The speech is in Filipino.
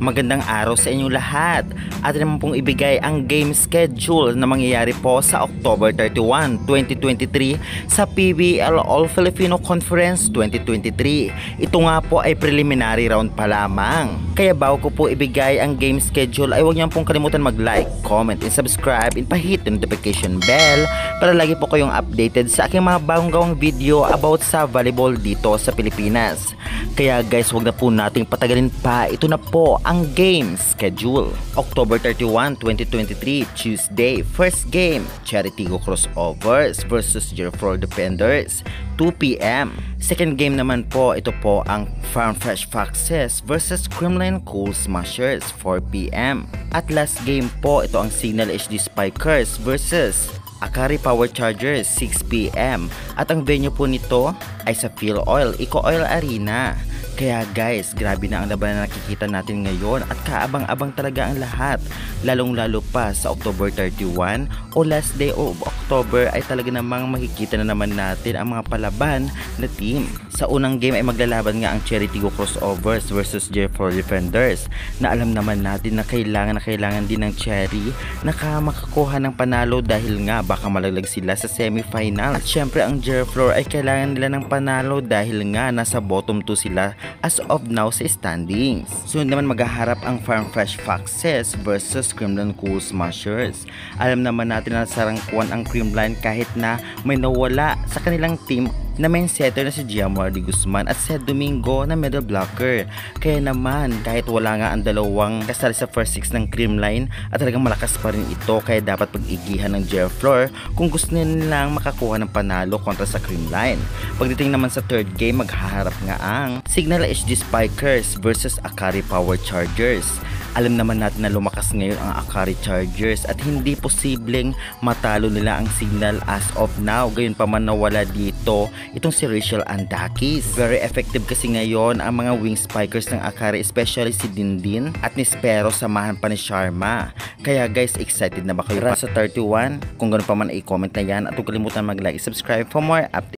Magandang araw sa inyong lahat. At naman pong ibigay ang game schedule na mangyayari po sa October 31, 2023 sa PBL All Filipino Conference 2023. Ito nga po ay preliminary round pa lamang. Kaya bago ko po ibigay ang game schedule ay huwag niyo pong kalimutan mag-like, comment, and subscribe and pahit yung notification bell para lagi po kayong updated sa aking mga bagong gawang video about sa volleyball dito sa Pilipinas. Kaya guys, huwag na po nating patagalin pa. Ito na po ang game schedule. October 31, 2023, Tuesday, first game, Cheritigo Crossovers versus Jerflor Defenders, 2 p.m. Second game naman po, ito po ang Farm Fresh Foxes versus Kremlin Cool Smashers, 4 p.m. At last game po, ito ang Signal HD Spikers versus Akari Power Chargers, 6 p.m. At ang venue po nito ay sa Phil Oil, Eco Oil Arena. Kaya guys, grabe na ang laban na nakikita natin ngayon at kaabang-abang talaga ang lahat. Lalong-lalo pa sa October 31 o last day of October ay talaga namang makikita na naman natin ang mga palaban na team. Sa unang game ay maglalaban nga ang Cheritigo Crossovers versus Jerflor Defenders na alam naman natin na kailangan din ng Cherry na makakuha ng panalo dahil nga baka malaglag sila sa semifinal. At syempre ang Jerflor ay kailangan nila ng panalo dahil nga nasa bottom 2 sila as of now sa standings. Sunod naman maghaharap ang Farm Fresh Foxes versus Kremlin Cool Smashers. Alam naman natin na sarangkuan ang Kremlin kahit na may nawala sa kanilang team na main setter na si Giamar de Guzman at Seth Domingo na middle blocker. Kaya naman kahit wala nga ang dalawang kasali sa first six ng Kremlin at talagang malakas pa rin ito, kaya dapat pag-igihan ng Jerflor kung gusto nilang makakuha ng panalo kontra sa Kremlin. Pagdating naman sa third game, maghaharap nga ang Signal HD Spikers versus Akari Power Chargers. Alam naman natin na lumakas ngayon ang Akari Chargers at hindi posibleng matalo nila ang Signal as of now. Gayon pa man nawala dito itong si Rachel Andakis. Very effective kasi ngayon ang mga wing spikers ng Akari, especially si Dindin at ni Spero, samahan pa ni Sharma. Kaya guys, excited na ba kayo para sa 31? Kung ganoon pa man, i-comment na yan at huwag kalimutan mag-like, subscribe for more updates.